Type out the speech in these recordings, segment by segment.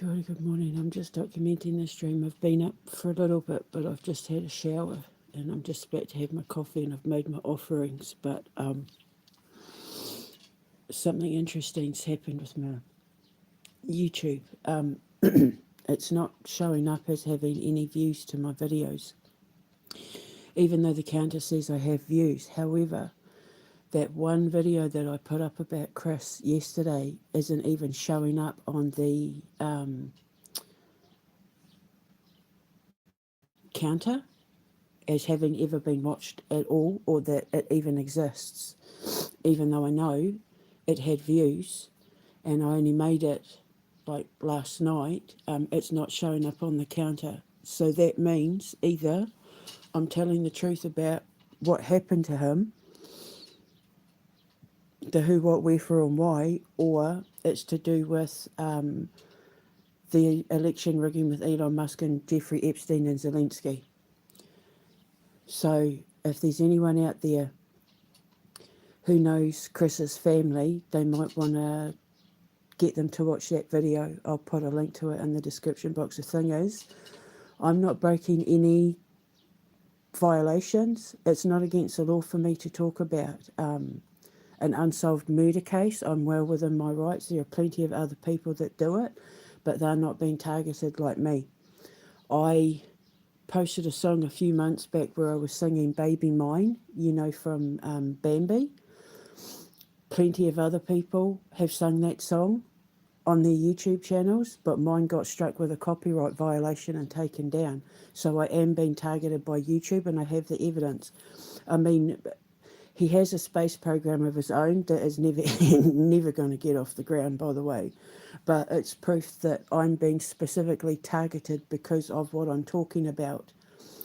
Kia ora, good morning. I'm just documenting the stream. I've been up for a little bit, but I've just had a shower and I'm just about to have my coffee and I've made my offerings. But something interesting's happened with my YouTube. It's not showing up as having any views to my videos, even though the counter says I have views. However, that one video that I put up about Chris yesterday isn't even showing up on the counter as having ever been watched at all, or that it even exists, even though I know it had views and I only made it like last night. It's not showing up on the counter. So that means either I'm telling the truth about what happened to him, the who, what, wherefore and why, or it's to do with the election rigging with Elon Musk and Jeffrey Epstein and Zelensky. So if there's anyone out there who knows Chris's family, they might want to get them to watch that video. I'll put a link to it in the description box. The thing is, I'm not breaking any violations. It's not against the law for me to talk about an unsolved murder case. I'm well within my rights. There are plenty of other people that do it, but they're not being targeted like me. I posted a song a few months back where I was singing Baby Mine, you know, from Bambi. Plenty of other people have sung that song on their YouTube channels, but mine got struck with a copyright violation and taken down. So I am being targeted by YouTube and I have the evidence. I mean, he has a space program of his own that is never going to get off the ground, by the way. But it's proof that I'm being specifically targeted because of what I'm talking about,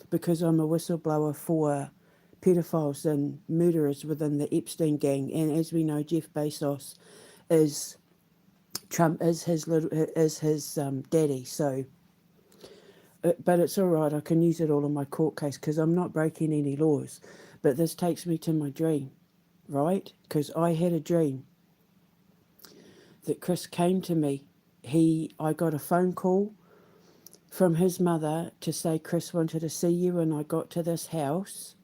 because I'm a whistleblower for pedophiles and murderers within the Epstein gang. And as we know, Jeff Bezos is Trump is his daddy. So, but it's all right. I can use it all in my court case because I'm not breaking any laws. But this takes me to my dream, right? Because I had a dream that Chris came to me. I got a phone call from his mother to say Chris wanted to see you, and I got to this house.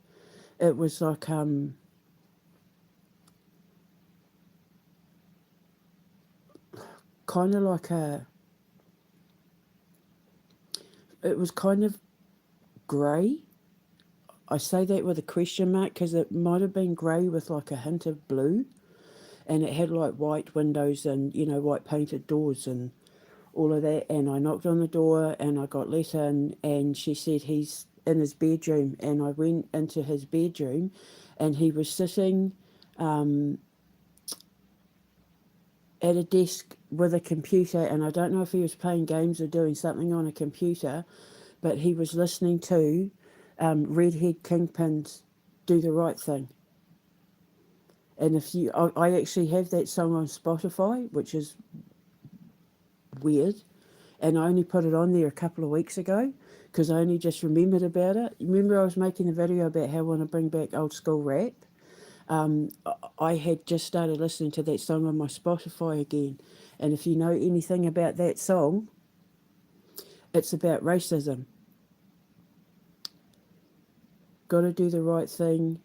It was like kind of like it was kind of grey. I say that with a question mark because it might have been grey with like a hint of blue, and it had like white windows and, you know, white painted doors and all of that. And I knocked on the door and I got let in, and she said he's in his bedroom, and I went into his bedroom and he was sitting at a desk with a computer, and I don't know if he was playing games or doing something on a computer, but he was listening to Redhead Kingpin's Do the Right Thing. And if you, I actually have that song on Spotify, which is weird, and I only put it on there a couple of weeks ago because I only just remembered about it. Remember I was making a video about how I want to bring back old school rap? I had just started listening to that song on my Spotify again, and if you know anything about that song, it's about racism. Got to do the right thing.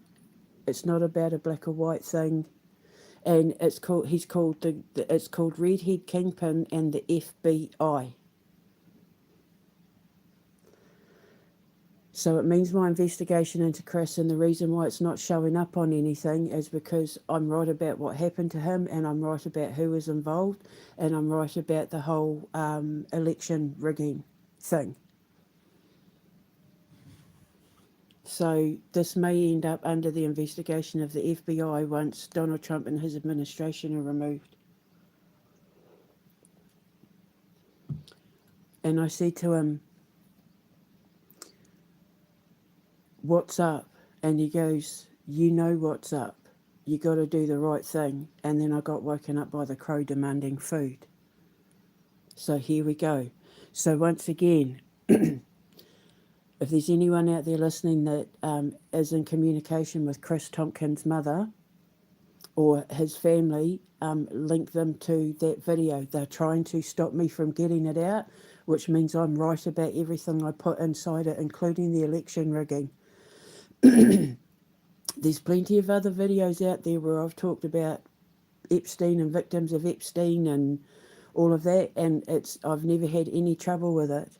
It's not about a black or white thing, and it's called it's called Redhead Kingpin and the FBI. So it means my investigation into Chris, and the reason why it's not showing up on anything is because I'm right about what happened to him, and I'm right about who was involved, and I'm right about the whole election rigging thing. So this may end up under the investigation of the FBI once Donald Trump and his administration are removed. And I said to him, "What's up?" And he goes, "You know what's up. You got to do the right thing." And then I got woken up by the crow demanding food. So here we go. So once again, if there's anyone out there listening that is in communication with Chris Thompkins' mother, or his family link them to that video. They're trying to stop me from getting it out, which means I'm right about everything I put inside it, including the election rigging. There's plenty of other videos out there where I've talked about Epstein and victims of Epstein and all of that, and I've never had any trouble with it.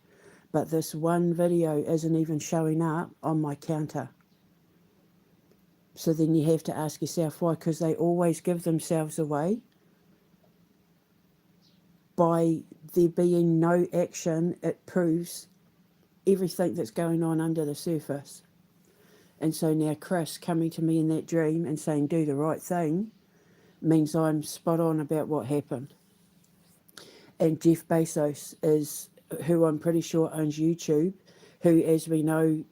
But this one video isn't even showing up on my counter. So then you have to ask yourself why, because they always give themselves away by there being no action. It proves everything that's going on under the surface. And so now Chris coming to me in that dream and saying do the right thing means I'm spot on about what happened. And Jeff Bezos is who I'm pretty sure owns YouTube, who, as we know,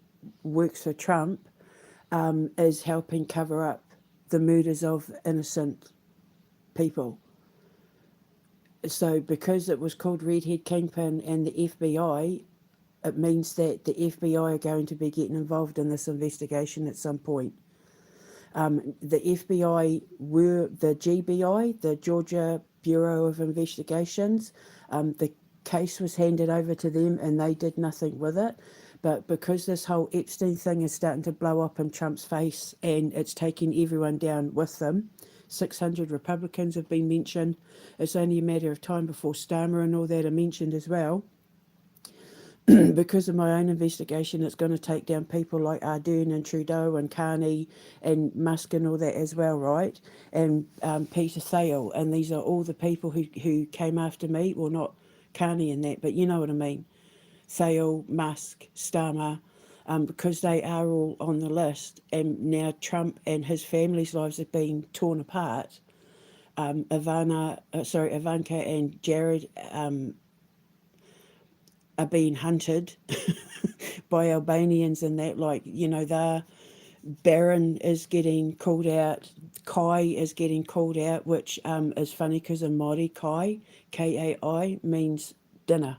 works for Trump, is helping cover up the murders of innocent people. So because it was called Redhead Kingpin and the FBI, it means that the FBI are going to be getting involved in this investigation at some point. The FBI were the GBI, the Georgia Bureau of Investigations. The case was handed over to them and they did nothing with it. But because this whole Epstein thing is starting to blow up in Trump's face and it's taking everyone down with them, 600 Republicans have been mentioned. It's only a matter of time before Starmer and all that are mentioned as well. Because of my own investigation, it's going to take down people like Ardern and Trudeau and Carney and Musk and all that as well, right? And Peter Thiel. And these are all the people who came after me. Well, not Carney and that, but you know what I mean. Thiel, Musk, Starmer, because they are all on the list. And now Trump and his family's lives have been torn apart. Ivanka and Jared are being hunted by Albanians and that, like, you know, Barron is getting called out, Kai is getting called out, which is funny because in Māori, Kai, Kai, means dinner.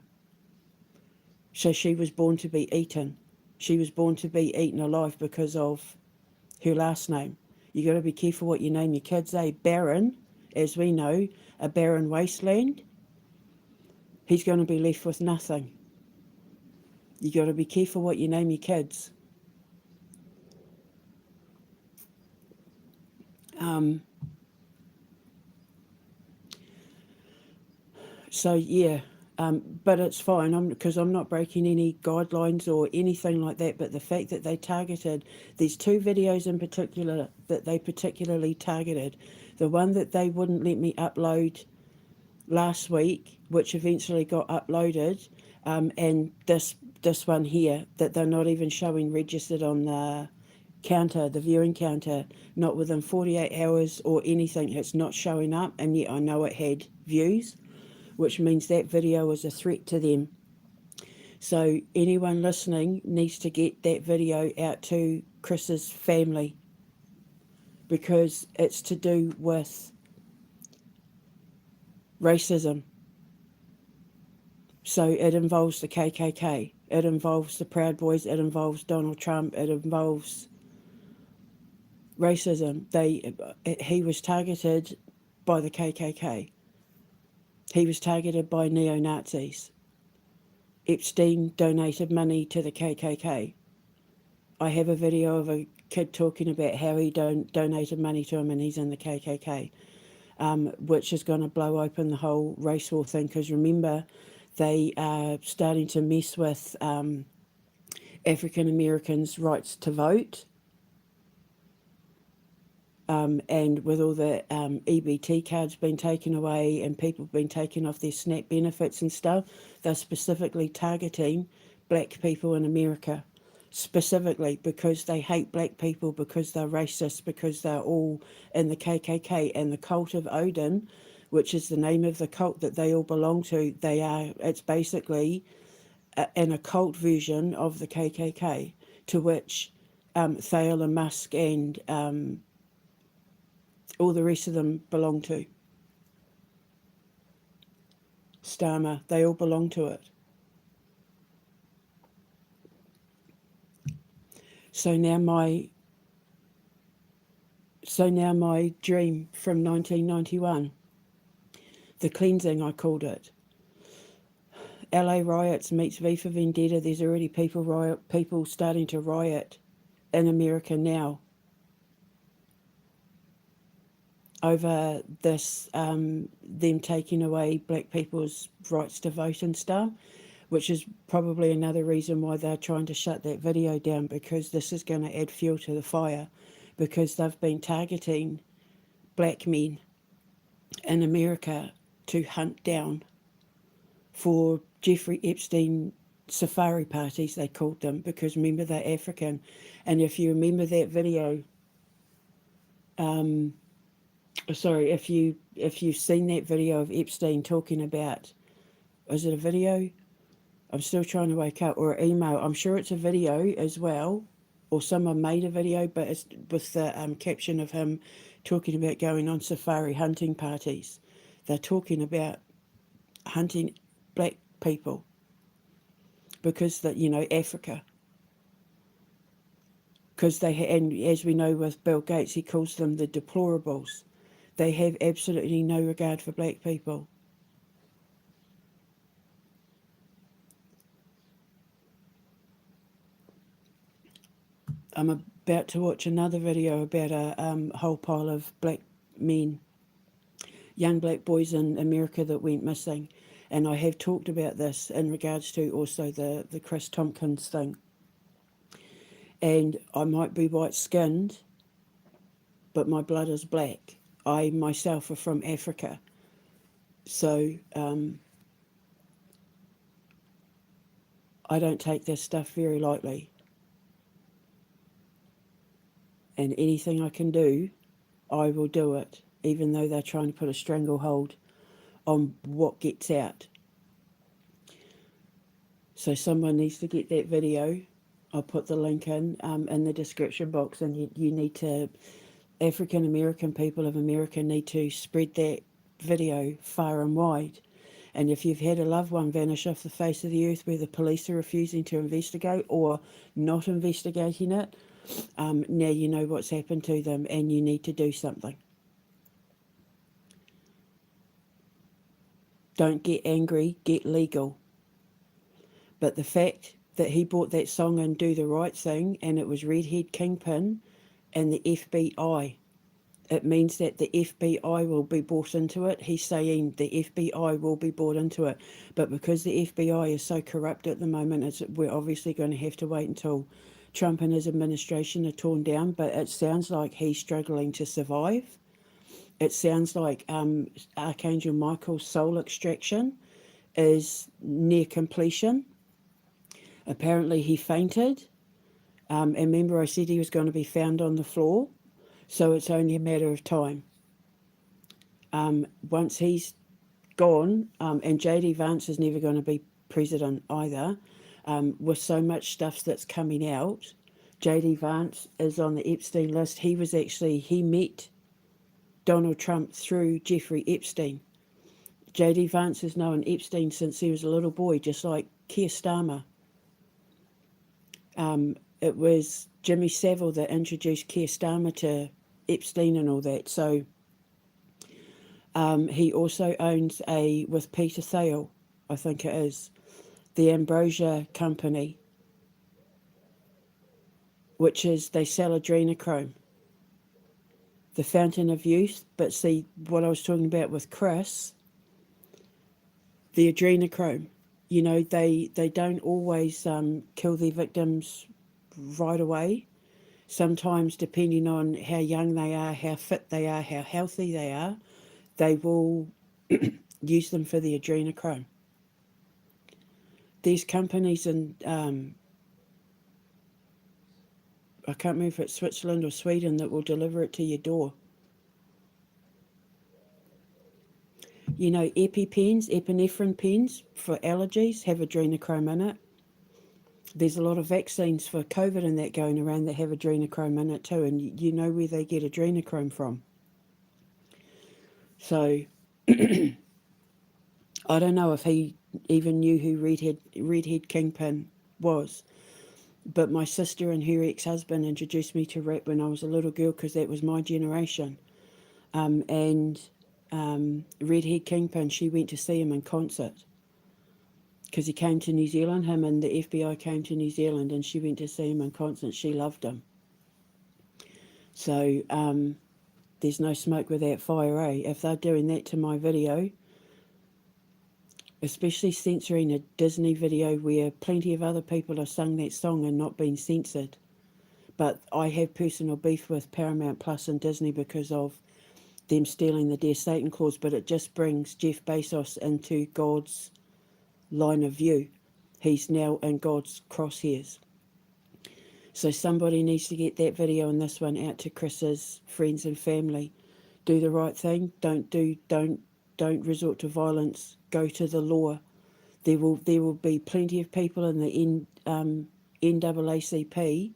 So she was born to be eaten. She was born to be eaten alive because of her last name. You got to be careful what you name your kids, eh? Barron, as we know, a barren wasteland, he's going to be left with nothing. You got to be careful what you name your kids. So yeah, but it's fine because I'm not breaking any guidelines or anything like that. But the fact that they targeted, there's two videos in particular that they particularly targeted. The one that they wouldn't let me upload last week, which eventually got uploaded, and this one here that they're not even showing registered on the counter, the viewing counter, not within 48 hours or anything. It's not showing up, and yet I know it had views, which means that video was a threat to them. So anyone listening needs to get that video out to Chris's family, because it's to do with racism. So it involves the KKK, it involves the Proud Boys, it involves Donald Trump, it involves racism. He was targeted by the KKK. He was targeted by neo-Nazis. Epstein donated money to the KKK. I have a video of a kid talking about how he donated money to him and he's in the KKK, which is going to blow open the whole race war thing, because remember, they are starting to mess with African Americans' rights to vote. And with all the EBT cards being taken away and people being taken off their SNAP benefits and stuff, they're specifically targeting black people in America, specifically because they hate black people, because they're racist, because they're all in the KKK and the cult of Odin, which is the name of the cult that they all belong to. It's basically an occult version of the KKK, to which Thiel and Musk and all the rest of them belong to. Starmer, they all belong to it. So now So now my dream from 1991, the cleansing I called it. LA riots meets V for Vendetta. There's already people starting to riot in America now over this, them taking away black people's rights to vote and stuff, which is probably another reason why they're trying to shut that video down, because this is going to add fuel to the fire, because they've been targeting black men in America to hunt down for Jeffrey Epstein safari parties, they called them, because remember they're African. And if you remember that video, if you've seen that video of Epstein talking about, is it a video? I'm still trying to wake up, or an email. I'm sure it's a video as well, or someone made a video, but it's with the caption of him talking about going on safari hunting parties. They're talking about hunting black people because that, Africa. Because and as we know with Bill Gates, he calls them the deplorables. They have absolutely no regard for black people. I'm about to watch another video about a whole pile of black men, young black boys in America that went missing. And I have talked about this in regards to also the Chris Thompkins thing. And I might be white-skinned, but my blood is black. I myself are from Africa. So I don't take this stuff very lightly. And anything I can do, I will do it, even though they're trying to put a stranglehold on what gets out. So someone needs to get that video. I'll put the link in the description box, and you need to, African American people of America need to spread that video far and wide. And if you've had a loved one vanish off the face of the earth where the police are refusing to investigate or not investigating it, now you know what's happened to them and you need to do something. Don't get angry, get legal. But the fact that he brought that song in, Do the Right Thing, and it was Redhead Kingpin and the FBI, it means that the FBI will be brought into it. He's saying the FBI will be brought into it. But because the FBI is so corrupt at the moment, we're obviously going to have to wait until Trump and his administration are torn down. But it sounds like he's struggling to survive. It sounds like Archangel Michael's soul extraction is near completion. Apparently he fainted. And remember I said he was going to be found on the floor. So it's only a matter of time. Once he's gone, and J.D. Vance is never going to be president either, with so much stuff that's coming out. J.D. Vance is on the Epstein list. He met Donald Trump through Jeffrey Epstein. J.D. Vance has known Epstein since he was a little boy, just like Keir Starmer. It was Jimmy Savile that introduced Keir Starmer to Epstein and all that. So he also owns with Peter Thiel, I think it is, the Ambrosia Company, which is, they sell adrenochrome, the fountain of youth. But see, what I was talking about with Chris, the adrenochrome, they don't always kill their victims right away. Sometimes, depending on how young they are, how fit they are, how healthy they are, they will use them for the adrenochrome. These companies in, I can't remember if it's Switzerland or Sweden, that will deliver it to your door. EpiPens, epinephrine pens for allergies have adrenochrome in it. There's a lot of vaccines for COVID and that going around that have adrenochrome in it too, and you know where they get adrenochrome from. So I don't know if he even knew who Redhead Kingpin was. But my sister and her ex-husband introduced me to rap when I was a little girl because that was my generation. And Redhead Kingpin, she went to see him in concert because he came to New Zealand. Him and the FBI came to New Zealand, and she went to see him in concert. She loved him. So there's no smoke without fire, eh? If they're doing that to my video, especially censoring a Disney video where plenty of other people have sung that song and not been censored. But I have personal beef with Paramount Plus and Disney because of them stealing the Dear Satan clause, but it just brings Jeff Bezos into God's line of view. He's now in God's crosshairs. So somebody needs to get that video and this one out to Chris's friends and family. Do the right thing. Don't resort to violence. Go to the law. There will be plenty of people in the NAACP.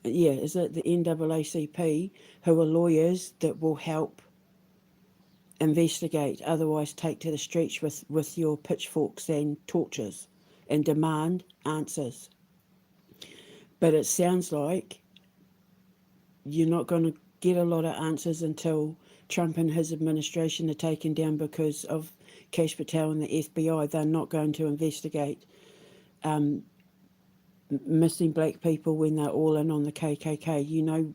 Yeah, is it the NAACP who are lawyers that will help investigate, otherwise take to the streets with your pitchforks and torches and demand answers. But it sounds like you're not going to get a lot of answers until Trump and his administration are taken down because of Kash Patel and the FBI. They're not going to investigate missing black people when they're all in on the KKK. You know,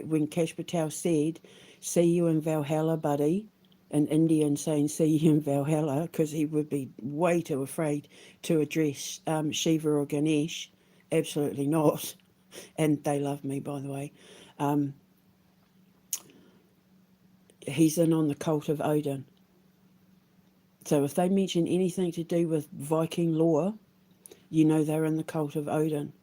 when Kash Patel said, "See you in Valhalla, buddy," an Indian saying "see you in Valhalla" because he would be way too afraid to address Shiva or Ganesh. Absolutely not. And they love me, by the way. He's in on the cult of Odin. So if they mention anything to do with Viking lore, you know they're in the cult of Odin.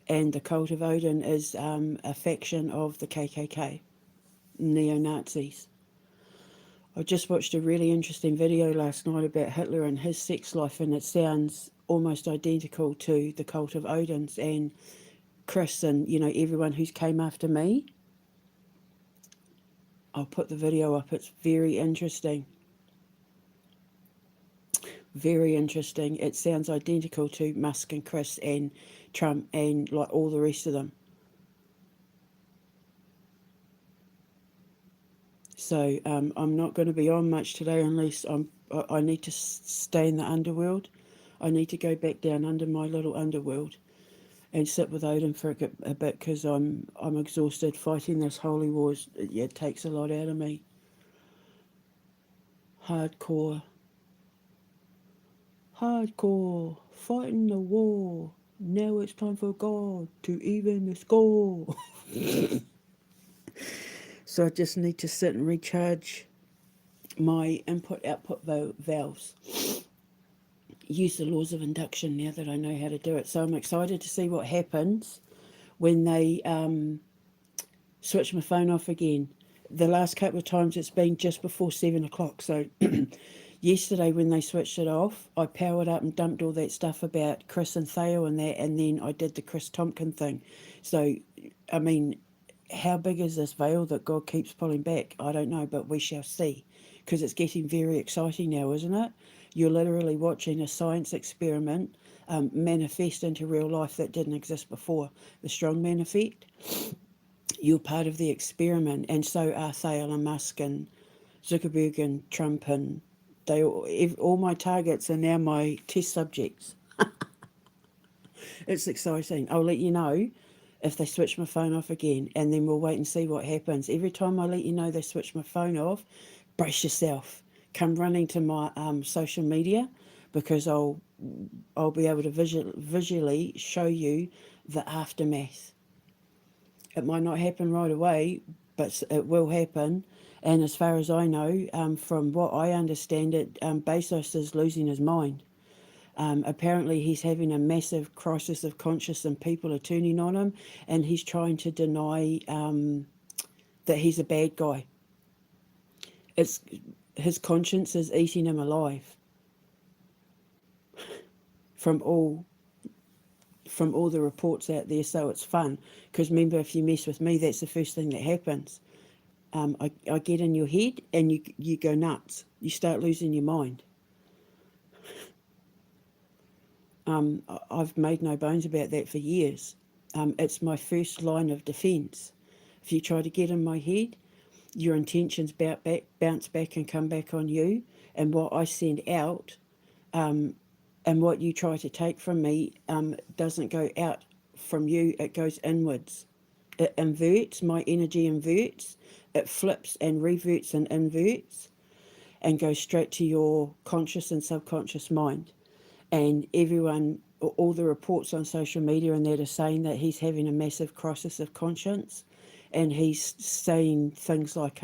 And the cult of Odin is a faction of the KKK, neo-Nazis. I just watched a really interesting video last night about Hitler and his sex life, and it sounds almost identical to the cult of Odin's. And Chris and, you know, everyone who's came after me, I'll put the video up. It's very interesting. Very interesting. It sounds identical to Musk and Chris and Trump and like all the rest of them. So I'm not going to be on much today unless I need to stay in the underworld. I need to go back down under my little underworld and sit with Odin for a bit because I'm exhausted fighting this holy wars. It takes a lot out of me. Hardcore, fighting the war. Now it's time for God to even the score. So I just need to sit and recharge my input-output valves. Use the laws of induction now that I know how to do it. So I'm excited to see what happens when they switch my phone off again. The last couple of times it's been just before 7 o'clock. So yesterday when they switched it off, I powered up and dumped all that stuff about Chris and Theo and that, and then I did the Chris Thompkins thing. So, I mean, how big is this veil that God keeps pulling back? I don't know, but we shall see. Because it's getting very exciting now, isn't it? You're literally watching a science experiment manifest into real life that didn't exist before. The strongman effect. You're part of the experiment, and so are Elon Musk and Zuckerberg and Trump, and all my targets are now my test subjects. It's exciting. I'll let you know if they switch my phone off again, and then we'll wait and see what happens. Every time I let you know they switch my phone off, brace yourself. Come running to my social media, because I'll be able to visually show you the aftermath. It might not happen right away, but it will happen. And as far as I know, from what I understand it, Bezos is losing his mind. Apparently he's having a massive crisis of conscience and people are turning on him, and he's trying to deny that he's a bad guy. His conscience is eating him alive from all the reports out there. So it's fun, because remember, if you mess with me, that's the first thing that happens. I get in your head and you go nuts. You start losing your mind. I've made no bones about that for years. It's my first line of defence. If you try to get in my head, your intentions bounce back and come back on you, and what I send out, and what you try to take from me, doesn't go out from you, it goes inwards. It inverts, my energy inverts, it flips and reverts and inverts, and goes straight to your conscious and subconscious mind. And everyone, all the reports on social media and that are saying that he's having a massive crisis of conscience, and he's saying things like,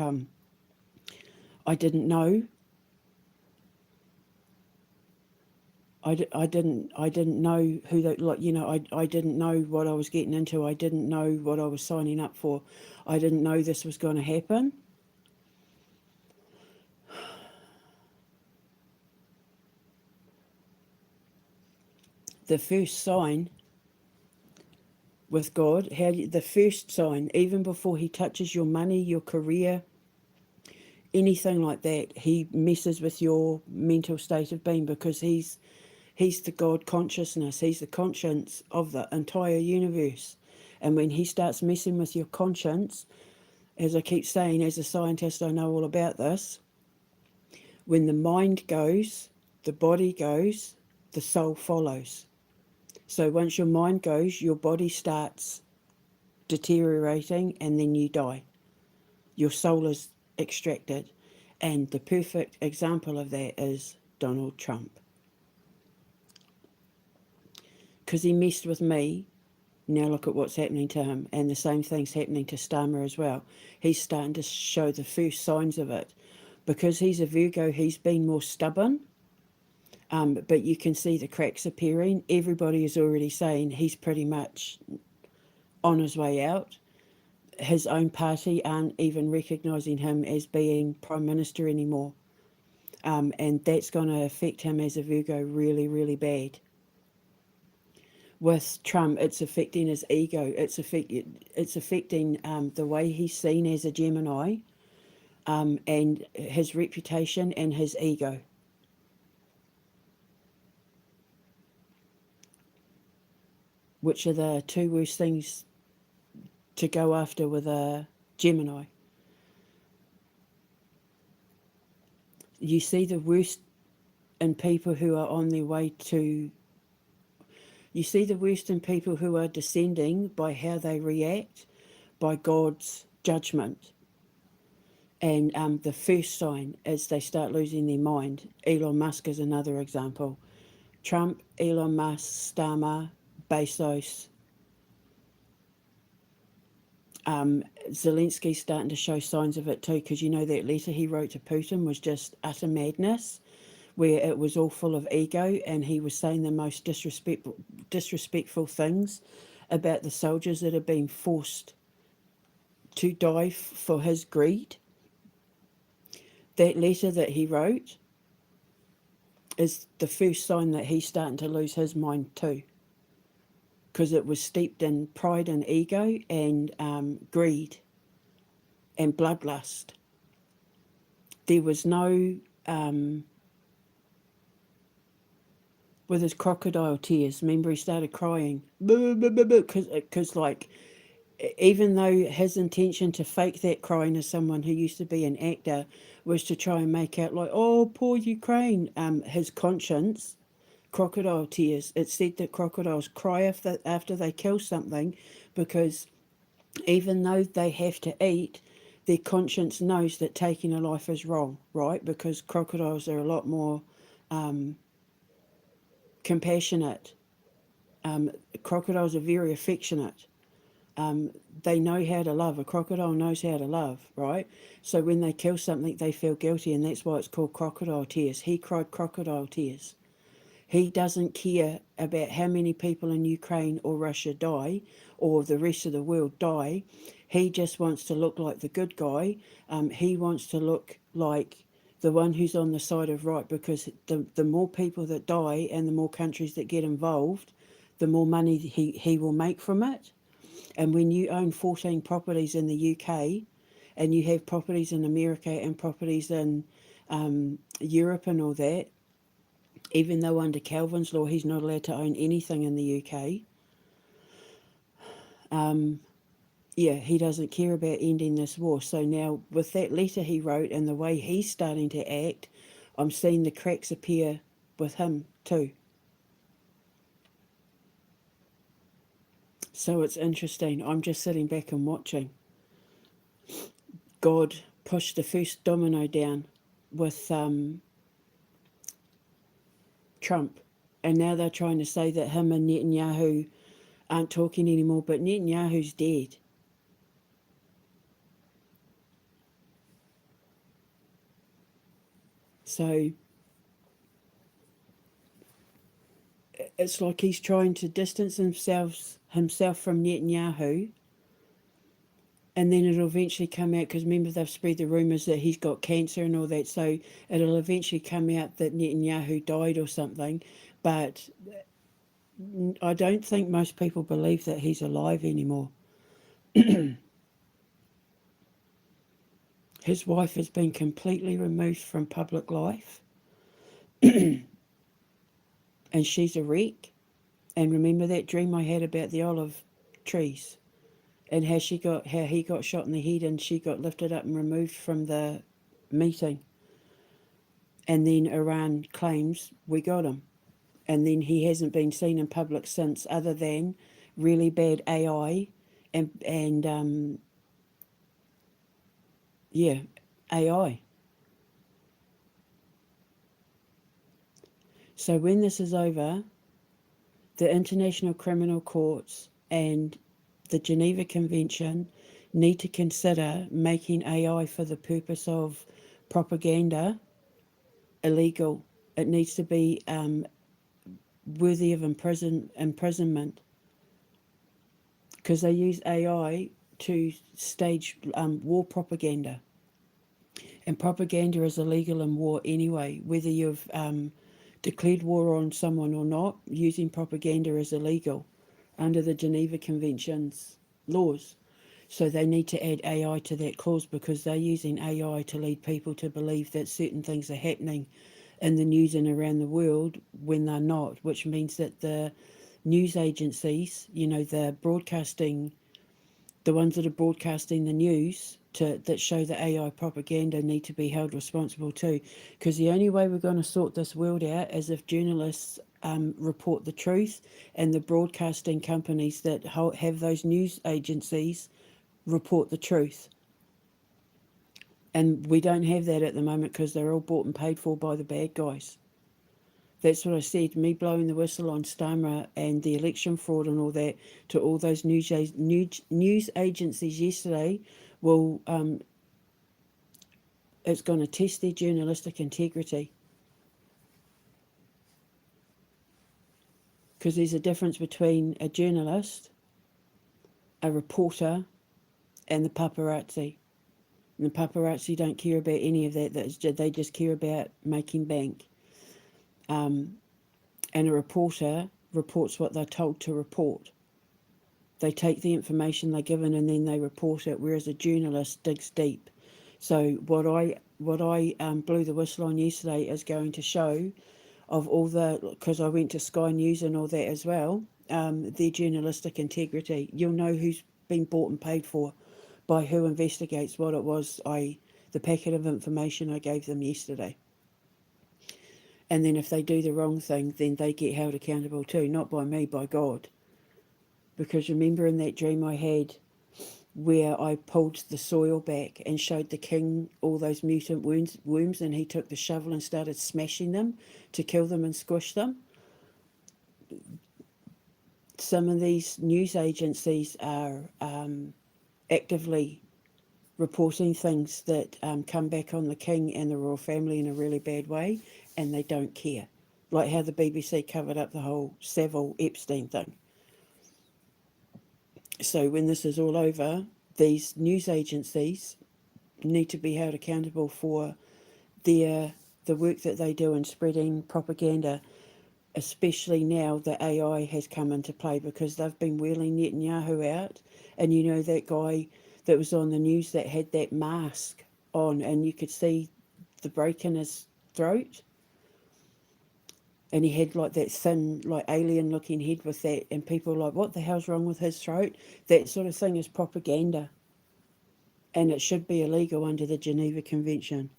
I didn't know. I didn't know who that, like, I didn't know what I was getting into. I didn't know what I was signing up for. I didn't know this was going to happen. The first sign with God, the first sign, even before he touches your money, your career, anything like that, he messes with your mental state of being, because he's the God consciousness. He's the conscience of the entire universe. And when he starts messing with your conscience, as I keep saying, as a scientist, I know all about this. When the mind goes, the body goes, the soul follows. So once your mind goes, your body starts deteriorating, and then you die. Your soul is extracted. And the perfect example of that is Donald Trump. Because he messed with me, now look at what's happening to him. And the same thing's happening to Starmer as well. He's starting to show the first signs of it. Because he's a Virgo, he's been more stubborn. But you can see the cracks appearing. Everybody is already saying he's pretty much on his way out. His own party aren't even recognising him as being Prime Minister anymore. And that's going to affect him as a Virgo really, really bad. With Trump, it's affecting his ego. It's affecting the way he's seen as a Gemini, and his reputation and his ego. Which are the two worst things to go after with a Gemini. You see the worst in people who are on their way to... You see the worst in people who are descending by how they react, by God's judgment. And the first sign is they start losing their mind. Elon Musk is another example. Trump, Elon Musk, Starmer, Bezos. Zelensky's starting to show signs of it too, because that letter he wrote to Putin was just utter madness, where it was all full of ego, and he was saying the most disrespectful things about the soldiers that have been forced to die for his greed. That letter that he wrote is the first sign that he's starting to lose his mind too, because it was steeped in pride and ego and greed and bloodlust. There was no... with his crocodile tears, remember he started crying, because like, even though his intention to fake that crying as someone who used to be an actor was to try and make out like, oh, poor Ukraine, his conscience, crocodile tears, it said that crocodiles cry after they kill something, because even though they have to eat, their conscience knows that taking a life is wrong, right? Because crocodiles are a lot more compassionate. Crocodiles are very affectionate. They know how to love. A crocodile knows how to love, right? So when they kill something, they feel guilty, and that's why it's called crocodile tears. He cried crocodile tears. He doesn't care about how many people in Ukraine or Russia die, or the rest of the world die. He just wants to look like the good guy. He wants to look like the one who's on the side of right, because the more people that die and the more countries that get involved, the more money he will make from it. And when you own 14 properties in the UK, and you have properties in America and properties in Europe and all that, even though under Calvin's law he's not allowed to own anything in the UK. Yeah, he doesn't care about ending this war. So now with that letter he wrote and the way he's starting to act, I'm seeing the cracks appear with him too. So it's interesting. I'm just sitting back and watching. God pushed the first domino down with Trump. And now they're trying to say that him and Netanyahu aren't talking anymore, but Netanyahu's dead. So it's like he's trying to distance himself from Netanyahu, and then it'll eventually come out, because remember they've spread the rumours that he's got cancer and all that, so it'll eventually come out that Netanyahu died or something, but I don't think most people believe that he's alive anymore. His wife has been completely removed from public life, and she's a wreck. And remember that dream I had about the olive trees, and how he got shot in the head and she got lifted up and removed from the meeting. And then Iran claims we got him, and then he hasn't been seen in public since, other than really bad AI and yeah, AI. So when this is over, the International Criminal Courts and the Geneva Convention need to consider making AI for the purpose of propaganda illegal. It needs to be worthy of imprisonment, because they use AI to stage war propaganda. And propaganda is illegal in war anyway, whether you've declared war on someone or not. Using propaganda is illegal under the Geneva Convention's laws. So they need to add AI to that clause, because they're using AI to lead people to believe that certain things are happening in the news and around the world when they're not, which means that the news agencies, the ones that are broadcasting the news that show the AI propaganda, need to be held responsible too. Because the only way we're going to sort this world out is if journalists report the truth, and the broadcasting companies that have those news agencies report the truth. And we don't have that at the moment, because they're all bought and paid for by the bad guys. That's what I said. Me blowing the whistle on Starmer and the election fraud and all that to all those news agencies yesterday, well, it's going to test their journalistic integrity. Because there's a difference between a journalist, a reporter, and the paparazzi. And the paparazzi don't care about any of that. They just care about making bank. And a reporter reports what they're told to report. They take the information they're given and then they report it, whereas a journalist digs deep. So what I blew the whistle on yesterday is going to show of all because I went to Sky News and all that as well, their journalistic integrity. You'll know who's been bought and paid for by who investigates what it was the packet of information I gave them yesterday. And then if they do the wrong thing, then they get held accountable too, not by me, by God. Because remember in that dream I had where I pulled the soil back and showed the king all those mutant worms, and he took the shovel and started smashing them to kill them and squish them? Some of these news agencies are actively reporting things that come back on the king and the royal family in a really bad way, and they don't care. Like how the BBC covered up the whole Savile Epstein thing. So when this is all over, these news agencies need to be held accountable for the work that they do in spreading propaganda, especially now that AI has come into play, because they've been wheeling Netanyahu out. And you know that guy that was on the news that had that mask on and you could see the break in his throat? And he had like that thin, like alien looking head with that, and people were like, what the hell's wrong with his throat? That sort of thing is propaganda. And it should be illegal under the Geneva Convention.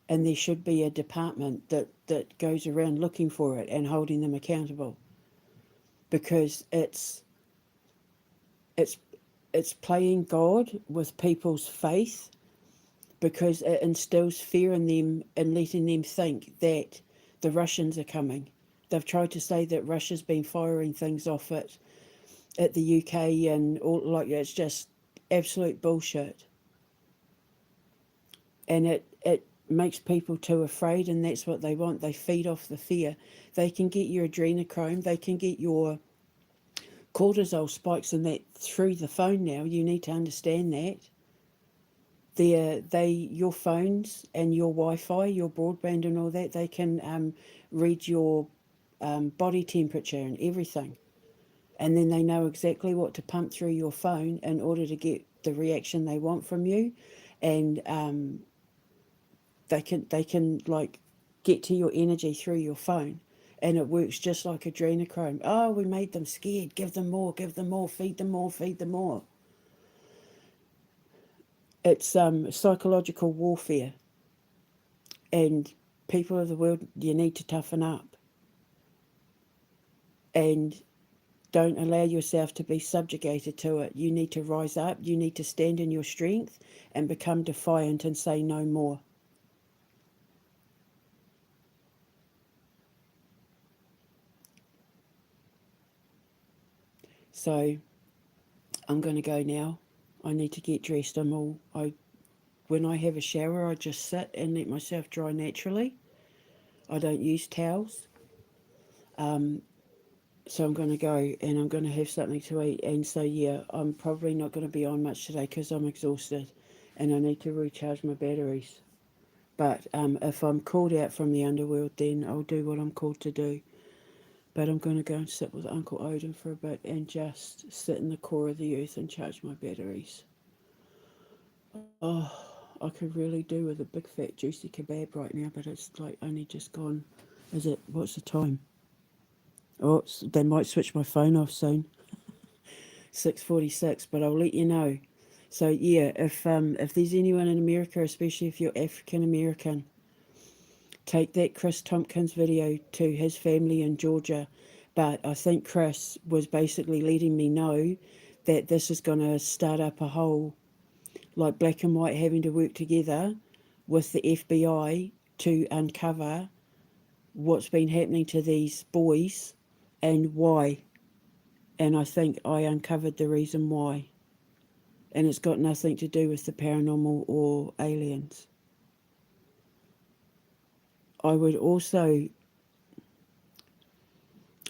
And there should be a department that goes around looking for it and holding them accountable. Because it's playing God with people's faith, because it instills fear in them and letting them think that the Russians are coming. They've tried to say that Russia's been firing things off at the UK and all, like, it's just absolute bullshit. And it makes people too afraid, and that's what they want. They feed off the fear. They can get your adrenochrome, they can get your cortisol spikes and that through the phone now. You need to understand that. Your phones and your Wi-Fi, your broadband and all that, they can read your body temperature and everything. And then they know exactly what to pump through your phone in order to get the reaction they want from you. And they can like get to your energy through your phone. And it works just like adrenochrome. Oh, we made them scared. Give them more, feed them more, feed them more. It's psychological warfare. And people of the world, you need to toughen up. And don't allow yourself to be subjugated to it. You need to rise up. You need to stand in your strength and become defiant and say no more. So I'm going to go now. I need to get dressed. When I have a shower, I just sit and let myself dry naturally. I don't use towels. So I'm going to go and I'm going to have something to eat. And so, yeah, I'm probably not going to be on much today because I'm exhausted and I need to recharge my batteries. But if I'm called out from the underworld, then I'll do what I'm called to do. But I'm going to go and sit with Uncle Odin for a bit and just sit in the core of the earth and charge my batteries. Oh, I could really do with a big fat juicy kebab right now, but it's like only just gone. What's the time? Oh, they might switch my phone off soon. 6:46, but I'll let you know. So yeah, if there's anyone in America, especially if you're African American, take that Chris Thompkins video to his family in Georgia. But I think Chris was basically letting me know that this is going to start up a whole, like, black and white having to work together with the FBI to uncover what's been happening to these boys and why. And I think I uncovered the reason why. And it's got nothing to do with the paranormal or aliens. I would also,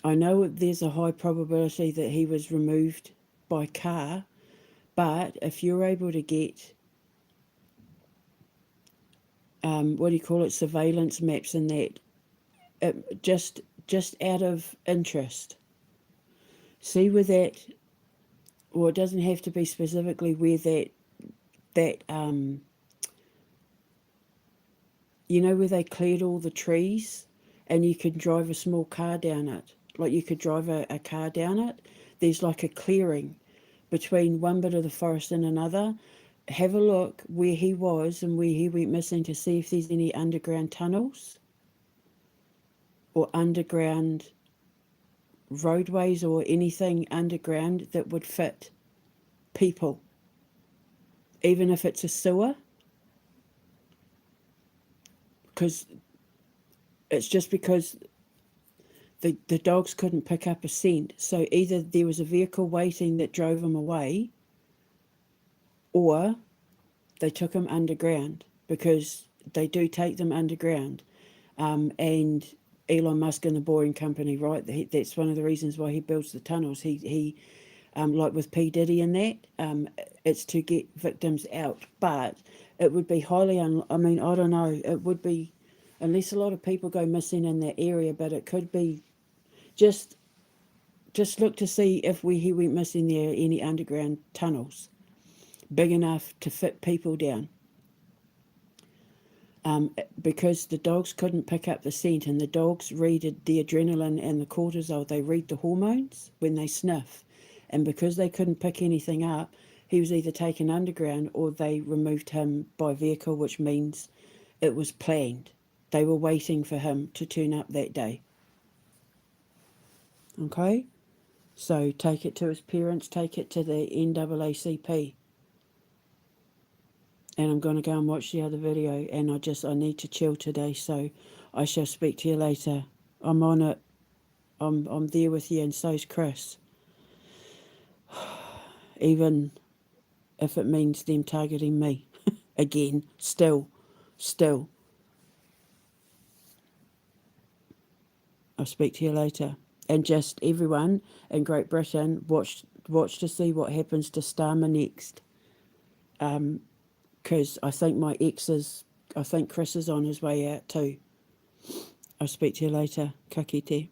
I know there's a high probability that he was removed by car, but if you're able to get, surveillance maps and that, just out of interest, see where that, or it doesn't have to be specifically where that where they cleared all the trees and you could drive a small car down it, like you could drive a car down it. There's like a clearing between one bit of the forest and another. Have a look where he was and where he went missing to see if there's any underground tunnels or underground roadways or anything underground that would fit people, even if it's a sewer, because it's just because the dogs couldn't pick up a scent. So either there was a vehicle waiting that drove him away, or they took him underground, because they do take them underground. And Elon Musk and the Boring Company, right? That's one of the reasons why he builds the tunnels. He like with P. Diddy and that, it's to get victims out. But it would be highly, I don't know, it would be, unless a lot of people go missing in that area, but it could be, just look to see if he went missing there are any underground tunnels big enough to fit people down. Because the dogs couldn't pick up the scent, and the dogs read the adrenaline and the cortisol, they read the hormones when they sniff. And because they couldn't pick anything up, he was either taken underground or they removed him by vehicle, which means it was planned. They were waiting for him to turn up that day. Okay? So take it to his parents, take it to the NAACP. And I'm going to go and watch the other video, and I need to chill today, so I shall speak to you later. I'm on it. I'm there with you, and so's Chris. Even if it means them targeting me. Again, still. I'll speak to you later. And just everyone in Great Britain, watch to see what happens to Starmer next. Because I think Chris is on his way out too. I'll speak to you later. Ka kite.